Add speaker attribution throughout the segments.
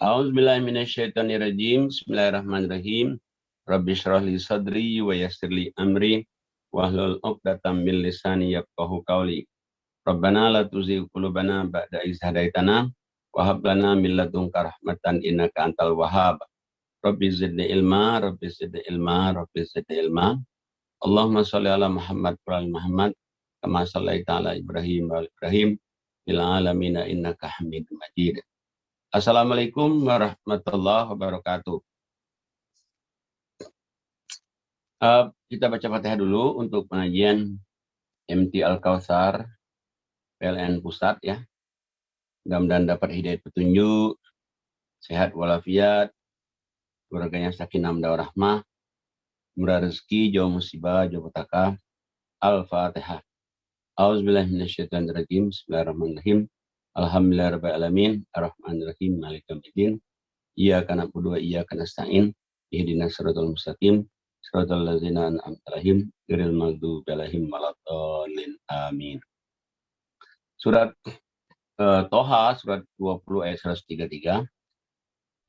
Speaker 1: A'udzubillahi minasyaitonirrajim. Bismillahirrahmanirrahim. Rabbi shrah li sadri wa yassir li amri wahlul 'uqdatam min lisani yafqahu qawli. Rabbana la tuzigh qulubana ba'da idh hadaitana wa hab lana min ladunka rahmatan innaka antal wahhab. Rabbi zidni ilma, Rabbi zidni ilma, Rabbi zidni ilma. Allahumma shalli ala Muhammad wa ala Muhammad kama shallaita ala Ibrahim wa ala Ibrahim fil alamin innaka Hamidum Majid. Assalamualaikum warahmatullahi wabarakatuh. Kita baca Fatihah dulu untuk pengajian MT Al-Kautsar PLN Pusat ya. Mudah-mudahan dapat hidayah petunjuk, sehat walafiat, keluarganya sakinah mawaddah warahmah, murah rezeki, jauh musibah, jauh petaka. Al-Fatihah. A'udzubillahi minasyaitonirrajim. Bismillahirrahmanirrahim. Alhamdulillahirabbil alamin, arrahmanirrahim, maliki yaumiddin. Iyyaka na'budu wa iyyaka nasta'in. Ihdinas siratal mustaqim. Shiratal ladzina an'amta 'alaihim ghairil maghdubi alaihim waladdallin. Amin. Surat Toha surat 20 ayat 133.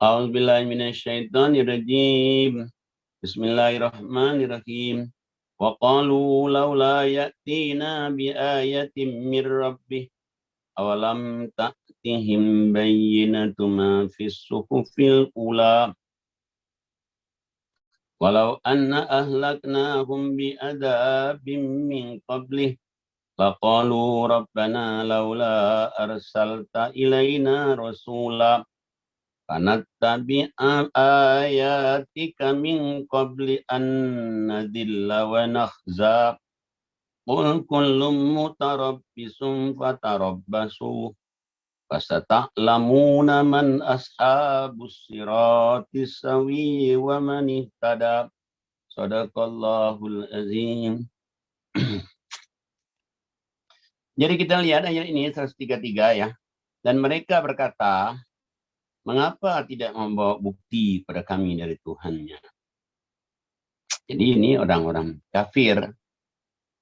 Speaker 1: A'udzubillahi minasyaitonirrajim. Bismillahirrahmanirrahim. Wa qalu laula ya'tina bi ayatin mir rabbih awalam ta'tihim bayyinatu ma fis suhufil ula. Walau anna ahlaknahum bi'adabim min qablih laqalu rabbana laula arsalta ilaina rasula fanattabi'a ayatika min qabli an nadilla wa nakhza. Qul kullum mutarabbisun fatarabbasu fasata'lamuna man ashabus siratis sawi wa man ihtada. Shadaqallahul azim. Jadi kita lihat ayat ini 133 ya. Dan mereka berkata, mengapa tidak membawa bukti pada kami dari Tuhannya? Jadi ini orang-orang kafir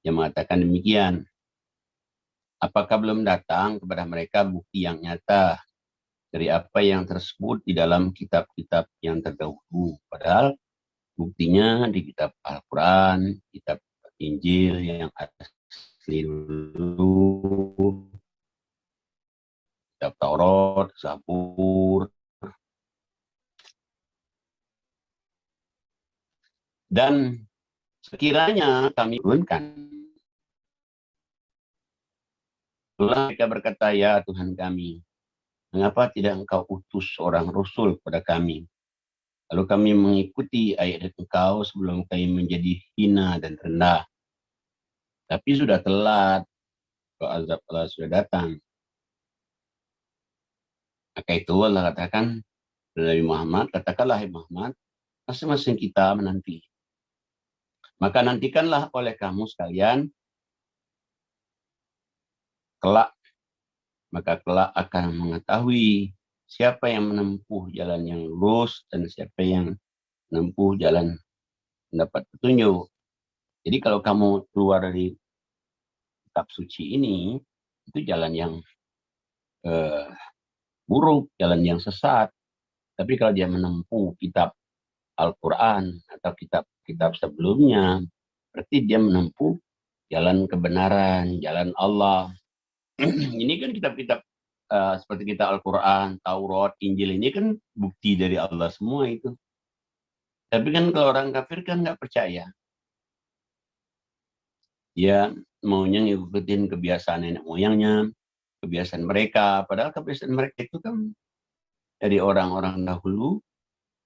Speaker 1: yang mengatakan demikian. Apakah belum datang kepada mereka bukti yang nyata dari apa yang tersebut di dalam kitab-kitab yang terdahulu? Padahal buktinya di kitab Al-Quran, kitab Injil yang asli dulu, kitab Taurat, Zabur. Dan sekiranya kami turunkan, mereka berkata, ya Tuhan kami, mengapa tidak engkau utus seorang rasul kepada kami? Lalu kami mengikuti ayat engkau sebelum kami menjadi hina dan rendah. Tapi sudah telat, azab Allah sudah datang. Maka itu Allah katakan, Nabi Muhammad, katakanlah Muhammad, masing-masing kita menanti. Maka nantikanlah oleh kamu sekalian, kelak, maka kelak akan mengetahui siapa yang menempuh jalan yang lurus dan siapa yang menempuh jalan mendapat petunjuk. Jadi kalau kamu keluar dari kitab suci ini, itu jalan yang buruk, jalan yang sesat. Tapi kalau dia menempuh kitab Al-Quran atau kitab-kitab sebelumnya, berarti dia menempuh jalan kebenaran, jalan Allah. Ini kan kitab-kitab seperti kita Al-Quran, Taurat, Injil ini kan bukti dari Allah semua itu. Tapi kan kalau orang kafir kan nggak percaya. Dia maunya ngikutin kebiasaan nenek moyangnya, kebiasaan mereka. Padahal kebiasaan mereka itu kan dari orang-orang dahulu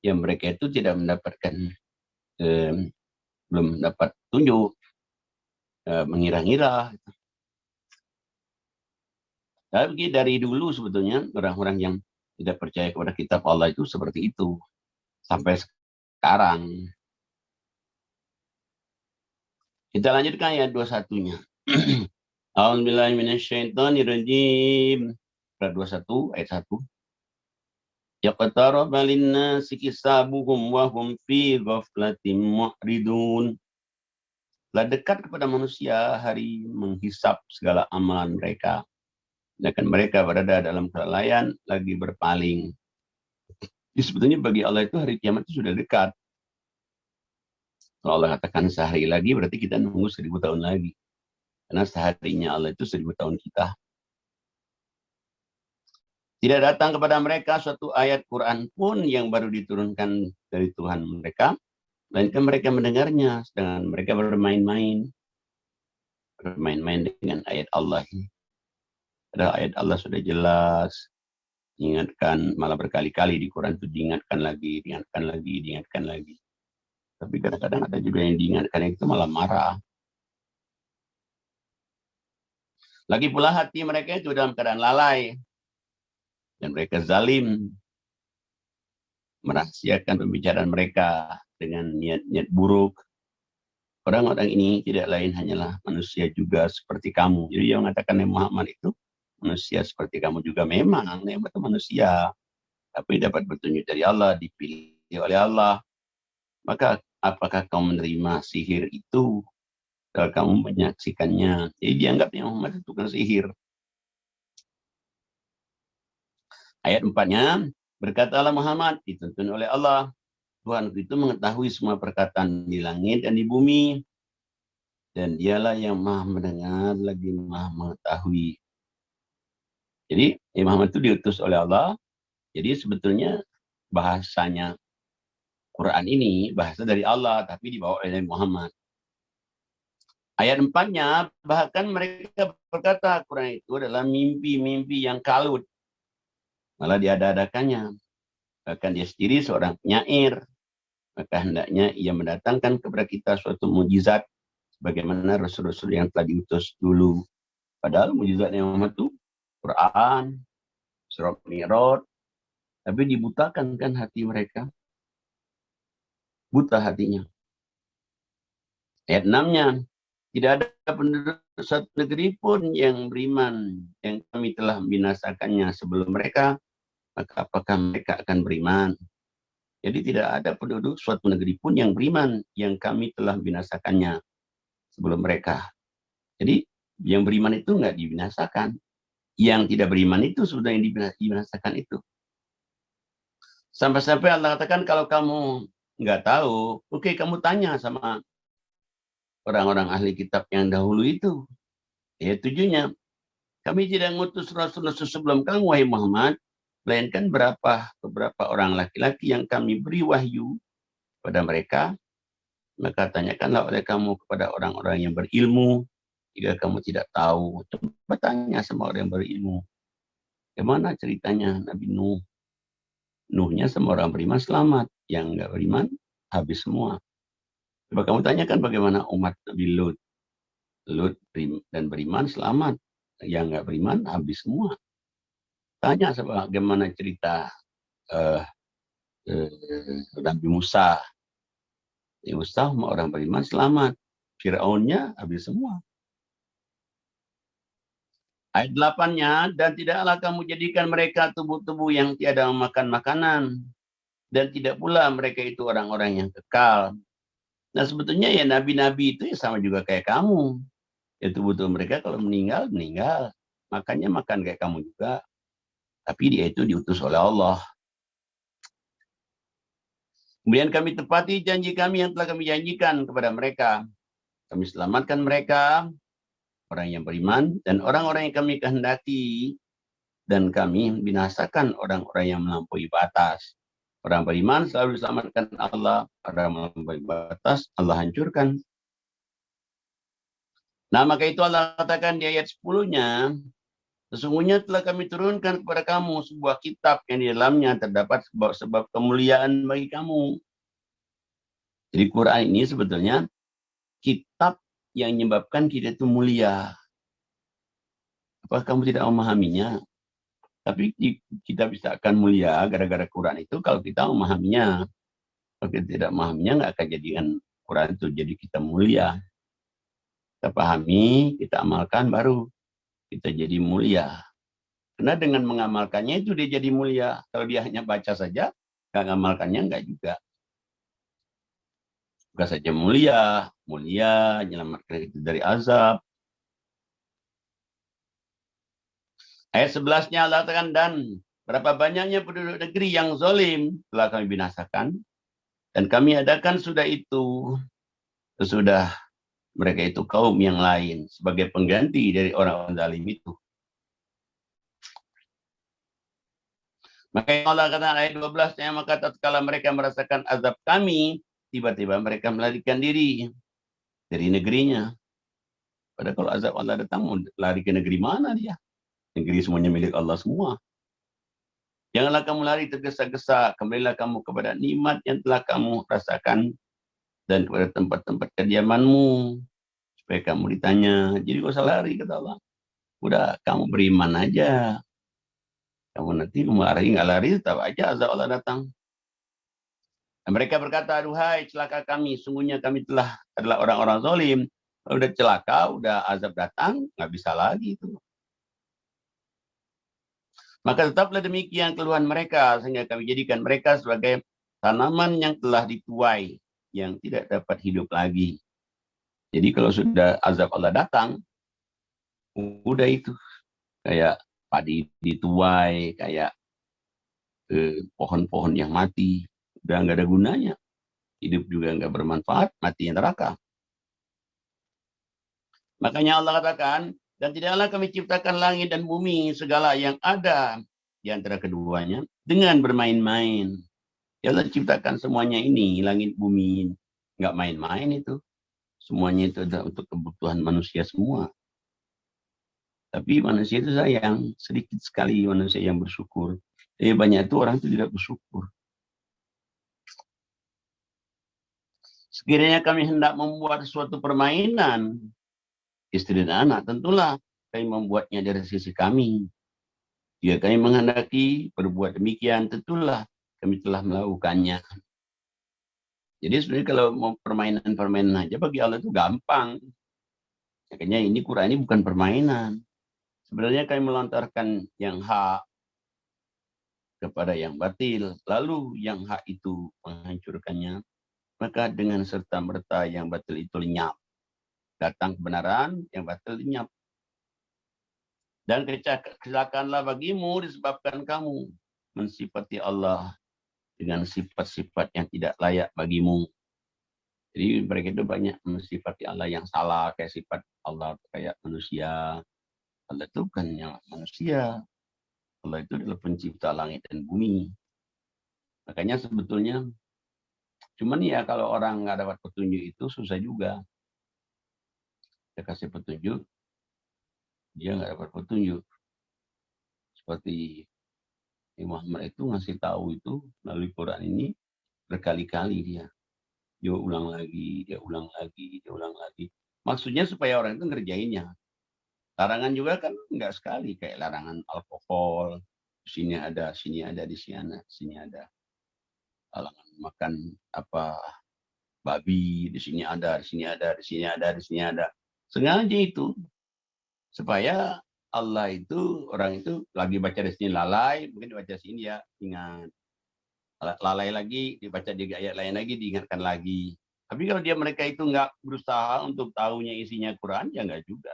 Speaker 1: yang mereka itu tidak mendapatkan, belum dapat tunjuk, mengira-ngira. Tapi dari dulu sebetulnya orang-orang yang tidak percaya kepada kitab Allah itu seperti itu. Sampai sekarang. Kita lanjutkan ayat 21-nya. A'udzubillahi minasyaitonirrajim. Surat 21 ayat 1. Yaqtaraba linnasi hisabuhum wa hum fi ghaflatin mu'ridun. Telah dekat kepada manusia hari menghisap segala amalan mereka. Sedangkan mereka berada dalam kelalaian lagi berpaling. Jadi sebetulnya bagi Allah itu hari kiamat itu sudah dekat. Kalau Allah katakan sehari lagi, berarti kita nunggu 1000 tahun lagi. Karena seharinya Allah itu 1000 tahun kita. Tidak datang kepada mereka suatu ayat Quran pun yang baru diturunkan dari Tuhan mereka, melainkan mereka mendengarnya, sedangkan mereka bermain-main dengan ayat Allah ini. Padahal ayat Allah sudah jelas, diingatkan, malah berkali-kali di Quran itu diingatkan lagi. Tapi kadang-kadang ada juga yang diingatkan itu malah marah. Lagi pula hati mereka itu dalam keadaan lalai. Dan mereka zalim, merahasiakan pembicaraan mereka dengan niat-niat buruk. Orang-orang ini tidak lain hanyalah manusia juga seperti kamu. Jadi yang mengatakan Muhammad itu manusia seperti kamu juga. Memang itu manusia, tapi dapat petunjuk dari Allah, dipilih oleh Allah. Maka apakah kamu menerima sihir itu kalau kamu menyaksikannya? Jadi dianggapnya Muhammad itu kan sihir. Ayat 4-nya, berkatalah Muhammad, dituntun oleh Allah, Tuhan itu mengetahui semua perkataan di langit dan di bumi, dan dialah yang maha mendengar lagi maha mengetahui. Jadi Muhammad itu diutus oleh Allah. Jadi sebetulnya bahasanya Quran ini bahasa dari Allah, tapi dibawa oleh Muhammad. Ayat 4-nya, bahkan mereka berkata Quran itu adalah mimpi-mimpi yang kalut. Malah diada-adakannya. Bahkan dia sendiri seorang penyair. Maka hendaknya ia mendatangkan kepada kita suatu mujizat bagaimana rasul-rasul yang telah diutus dulu. Padahal mujizatnya Muhammad itu Quran, surat Mi'raj, tapi dibutakan kan hati mereka. Buta hatinya. Ayat 6-nya, tidak ada penduduk satu negeri pun yang beriman, yang kami telah membinasakannya sebelum mereka, maka apakah mereka akan beriman? Jadi tidak ada penduduk suatu negeri pun yang beriman, yang kami telah membinasakannya sebelum mereka. Jadi yang beriman itu nggak dibinasakan. Yang tidak beriman itu sudah yang dibinasakan itu. Sampai-sampai Allah katakan kalau kamu nggak tahu, oke, kamu tanya sama orang-orang ahli kitab yang dahulu itu. Ya tujuannya, kami tidak mengutus rasul-rasul sebelum kamu, wahai Muhammad, melainkan beberapa orang laki-laki yang kami beri wahyu pada mereka. Maka tanyakanlah oleh kamu kepada orang-orang yang berilmu, jika kamu tidak tahu. Coba tanya sama orang yang berilmu. Bagaimana ceritanya Nabi Nuh? Nuhnya semua orang beriman selamat, yang nggak beriman habis semua. Coba kamu tanyakan bagaimana umat Nabi Lut. Lut dan beriman selamat, yang nggak beriman habis semua. Tanya bagaimana cerita Nabi Musa. Nabi Musa semua orang beriman selamat, Fir'aunnya habis semua. Ayat 8-nya, dan tidaklah kamu jadikan mereka tubuh-tubuh yang tiada memakan makanan, dan tidak pula mereka itu orang-orang yang kekal. Nah sebetulnya ya nabi-nabi itu ya sama juga kayak kamu. Ya tubuh-tubuh mereka kalau meninggal, makannya makan kayak kamu juga. Tapi dia itu diutus oleh Allah. Kemudian kami tepati janji kami yang telah kami janjikan kepada mereka. Kami selamatkan mereka, orang yang beriman, dan orang-orang yang kami kehendaki, dan kami binasakan orang-orang yang melampaui batas. Orang beriman selalu diselamatkan Allah, orang melampaui batas Allah hancurkan. Nah maka itu Allah katakan di ayat 10-nya, sesungguhnya telah kami turunkan kepada kamu sebuah kitab yang di dalamnya terdapat sebab kemuliaan bagi kamu. Jadi Quran ini sebetulnya kitab yang menyebabkan kita itu mulia. Apakah kamu tidak memahaminya? Tapi kita bisa akan mulia gara-gara Quran itu kalau kita memahaminya. Kalau kita tidak memahaminya, nggak akan jadikan Quran itu jadi kita mulia. Kita pahami, kita amalkan, baru kita jadi mulia. Karena dengan mengamalkannya itu dia jadi mulia. Kalau dia hanya baca saja, nggak mengamalkannya nggak juga. Bukan saja mulia, menyelamatkan kita dari azab. Ayat 11-nya Allah katakan, dan Berapa banyaknya penduduk negeri yang zalim telah kami binasakan, dan kami adakan sudah itu sesudah mereka itu kaum yang lain sebagai pengganti dari orang-orang zalim itu. Maka Allah kata ayat 12, maka tatkala mereka merasakan azab kami, tiba-tiba mereka melarikan diri dari negerinya. Padahal kalau azab Allah datang, mau lari ke negeri mana dia? Negeri semuanya milik Allah semua. Janganlah kamu lari tergesa-gesa, kembalilah kamu kepada nikmat yang telah kamu rasakan dan kepada tempat-tempat kediamanmu, supaya kamu ditanya. Jadi gak usah lari, kata Allah. Udah, kamu beriman aja. Kamu nanti mau lari, nggak lari, tetap aja azab Allah datang. Dan mereka berkata, aduhai celaka kami, sungguhnya kami adalah orang-orang zalim. Kalau udah celaka, udah azab datang, nggak bisa lagi itu. Maka tetaplah demikian keluhan mereka, sehingga kami jadikan mereka sebagai tanaman yang telah dituai, yang tidak dapat hidup lagi. Jadi kalau sudah azab Allah datang, udah itu. Kayak padi dituai, kayak pohon-pohon yang mati, udah nggak ada gunanya. Hidup juga nggak bermanfaat, mati yang neraka. Makanya Allah katakan, dan tidaklah kami ciptakan langit dan bumi, segala yang ada di antara keduanya, dengan bermain-main. Ya Allah ciptakan semuanya ini, langit bumi, nggak main-main itu. Semuanya itu adalah untuk kebutuhan manusia semua. Tapi manusia itu sayang, sedikit sekali manusia yang bersyukur. Banyak itu orang itu tidak bersyukur. Sekiranya kami hendak membuat suatu permainan, istri dan anak, tentulah kami membuatnya dari sisi kami. Jika kami menghendaki berbuat demikian, tentulah kami telah melakukannya. Jadi sebenarnya kalau mau permainan-permainan aja bagi Allah itu gampang. Makanya ini Quran ini bukan permainan. Sebenarnya kami melontarkan yang hak kepada yang batil, lalu yang hak itu menghancurkannya, maka dengan serta-merta yang batil itu lenyap. Datang kebenaran, yang batil lenyap. Dan kecelakaanlah bagimu disebabkan kamu mensifati Allah dengan sifat-sifat yang tidak layak bagimu. Jadi mereka itu banyak mensifati Allah yang salah, kayak sifat Allah kayak manusia. Allah itu bukan yang manusia. Allah itu adalah pencipta langit dan bumi. Makanya sebetulnya, cuman ya kalau orang nggak dapat petunjuk itu susah juga. Saya kasih petunjuk, dia nggak dapat petunjuk. Seperti Muhammad itu ngasih tahu itu melalui Quran ini berkali-kali dia. Dia ulang lagi, dia ulang lagi, dia ulang lagi. Maksudnya supaya orang itu ngerjainnya. Larangan juga kan enggak sekali, kayak larangan alkohol, di sini ada, sini ada, di sini ada. Larangan makan apa babi, di sini ada, di sini ada, di sini ada, di sini ada. Sengaja itu supaya Allah itu, orang itu lagi baca di sini lalai, mungkin dibaca sini ya ingat. Lalai lagi, dibaca di ayat lain lagi, diingatkan lagi. Tapi kalau mereka itu nggak berusaha untuk tahunya isinya Quran, ya nggak juga.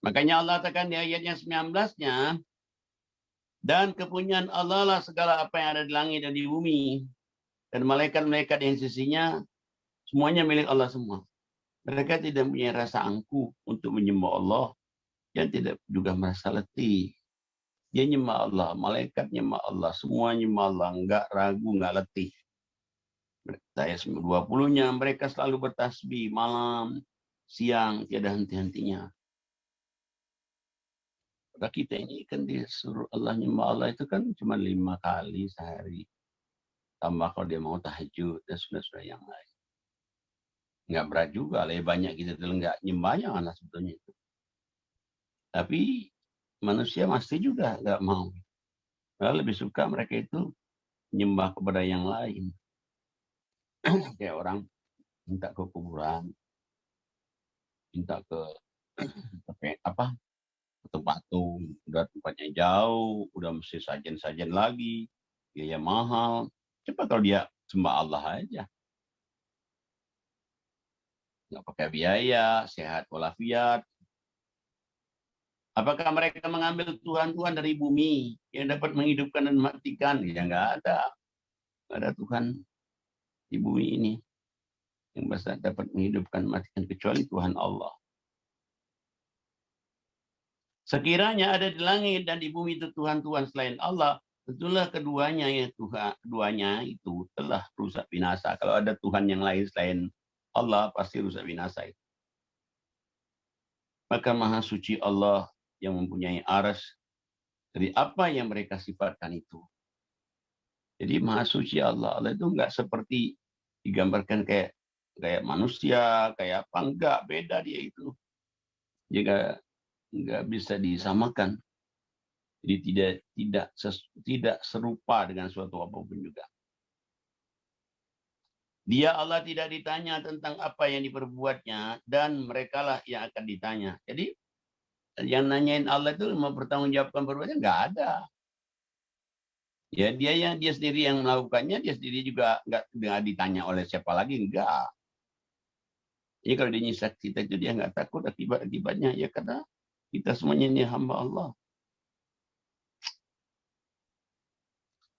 Speaker 1: Makanya Allah katakan di ayat yang 19-nya, dan kepunyaan Allah lah segala apa yang ada di langit dan di bumi. Dan malaikat-malaikat yang sisinya, semuanya milik Allah semua. Mereka tidak punya rasa angkuh untuk menyembah Allah, yang tidak juga merasa letih. Dia nyembah Allah, malaikat nyembah Allah, semua nyembah Allah, enggak ragu, enggak letih. Ayat 20-nya, mereka selalu bertasbih malam, siang, tiada henti-hentinya. Pada kita ini kan disuruh Allah nyembah Allah itu kan cuma 5 kali sehari. Tambah kalau dia mau tahajud dan sudah-sudah yang lain. Enggak berat juga, lebih banyak kita tuh enggak nyembahnya mana sebetulnya itu. Tapi manusia masih juga enggak mau. Malah lebih suka mereka itu nyembah kepada yang lain. Kayak orang minta ke kuburan, minta ke apa, patung, udah tempatnya jauh, udah mesti sajen-sajen lagi, biaya mahal. Coba kalau dia sembah Allah aja, nggak pakai biaya, sehat walafiat, Apakah mereka mengambil Tuhan-Tuhan dari bumi yang dapat menghidupkan dan mematikan? Ya nggak ada. Nggak ada Tuhan di bumi ini yang bisa dapat menghidupkan dan mematikan kecuali Tuhan Allah. Sekiranya ada di langit dan di bumi itu Tuhan-Tuhan selain Allah, tentulah keduanya itu telah rusak binasa. Kalau ada Tuhan yang lain selain Allah, pasti rusak binasa itu. Maka Maha Suci Allah yang mempunyai aras dari apa yang mereka sifatkan itu. Jadi Maha Suci Allah. Allah itu enggak seperti digambarkan kayak manusia, kayak apa, enggak, beda dia itu. Jika enggak bisa disamakan. Jadi tidak serupa dengan suatu apapun juga. Dia Allah tidak ditanya tentang apa yang diperbuatnya dan merekalah yang akan ditanya. Jadi yang nanyain Allah itu mempertanggungjawabkan perbuatannya enggak ada. Ya dia sendiri yang melakukannya, dia sendiri juga enggak ditanya oleh siapa lagi, enggak. Jadi kalau dia nyiksa kita itu dia enggak takut akibatnya ya karena kita semuanya ini hamba Allah.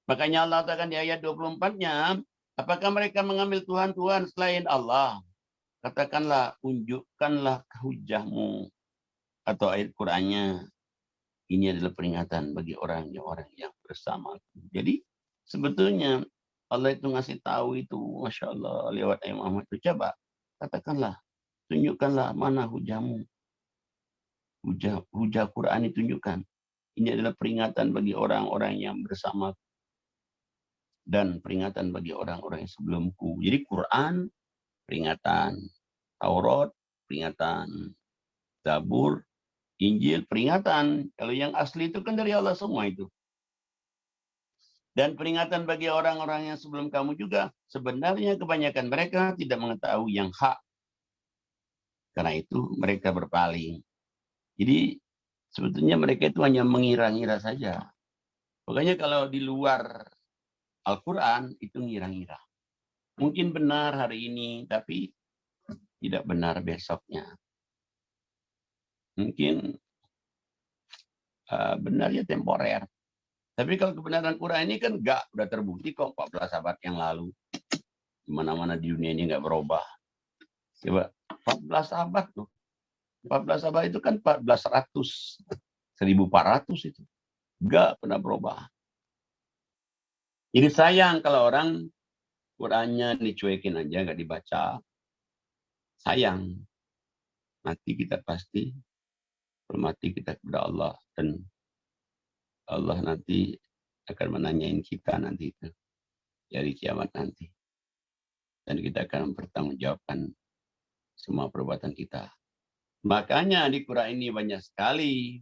Speaker 1: Makanya Allah katakan di ayat 24-nya, apakah mereka mengambil Tuhan-Tuhan selain Allah? Katakanlah, unjukkanlah hujahmu atau ayat Qur'annya. Ini adalah peringatan bagi orang-orang yang bersama. Jadi sebetulnya Allah itu ngasih tahu itu, Masya Allah, lewat ayat Muhammad itu. Coba, katakanlah, tunjukkanlah mana hujahmu. Hujah Qur'an ditunjukkan. Ini adalah peringatan bagi orang-orang yang bersama dan peringatan bagi orang-orang yang sebelumku. Jadi Quran, peringatan. Taurat, peringatan. Zabur, Injil, peringatan. Kalau yang asli itu kan dari Allah semua itu. Dan peringatan bagi orang-orang yang sebelum kamu juga. Sebenarnya kebanyakan mereka tidak mengetahui yang hak. Karena itu mereka berpaling. Jadi sebetulnya mereka itu hanya mengira-ngira saja. Makanya kalau di luar Al-Quran itu ngira-ngira. Mungkin benar hari ini, tapi tidak benar besoknya. Mungkin benarnya temporer. Tapi kalau kebenaran Quran ini kan enggak, udah terbukti kok 14 abad yang lalu. Di mana-mana di dunia ini enggak berubah. Coba 14 abad tuh. 14 abad itu kan 1400, 1400 itu. Enggak pernah berubah. Jadi sayang kalau orang Qurannya dicuekin aja, enggak dibaca. Sayang. Mati kita pasti. Hormati kita kepada Allah. Dan Allah nanti akan menanyain kita nanti itu. Dari kiamat nanti. Dan kita akan mempertanggungjawabkan semua perbuatan kita. Makanya di Quran ini banyak sekali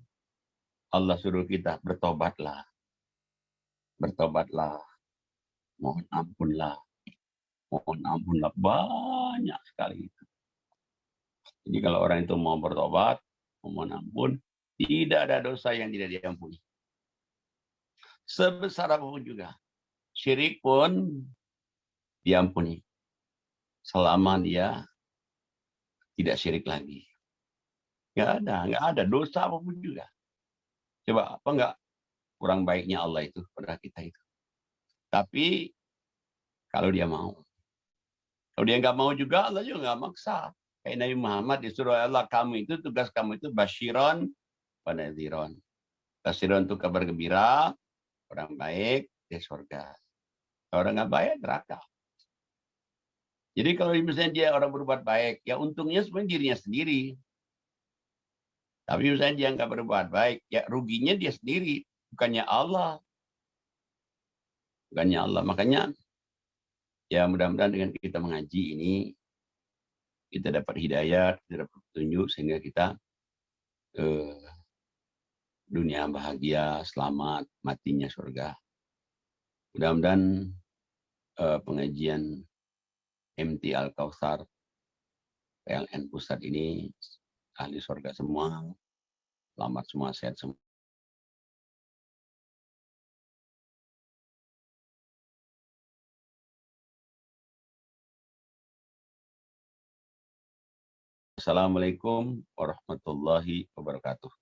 Speaker 1: Allah suruh kita bertobatlah. Bertobatlah. Mohon ampunlah. Mohon ampunlah. Banyak sekali itu. Jadi kalau orang itu mau bertobat, mohon ampun, tidak ada dosa yang tidak diampuni. Sebesar apapun juga. Syirik pun diampuni. Selama dia tidak syirik lagi. Nggak ada dosa apapun juga. Coba apa enggak kurang baiknya Allah itu pada kita itu. Tapi kalau dia mau. Kalau dia nggak mau juga, Allah juga nggak maksa. Kayak Nabi Muhammad disuruh Allah, kamu itu tugas kamu itu basyiron wa nadhiron. Basyiron itu kabar gembira, orang baik di surga. Orang nggak baik neraka. Jadi kalau misalnya dia orang berbuat baik, ya untungnya sebenarnya dirinya sendiri. Tapi misalnya dia nggak berbuat baik, ya ruginya dia sendiri, bukannya Allah. Bukannya Allah. Makanya ya mudah-mudahan dengan kita mengaji ini, kita dapat hidayah, kita dapat petunjuk, sehingga kita dunia bahagia, selamat, matinya surga. Mudah-mudahan pengajian MT Al-Kautsar PLN Pusat ini ahli surga semua, selamat semua, sehat semua. Assalamualaikum warahmatullahi wabarakatuh.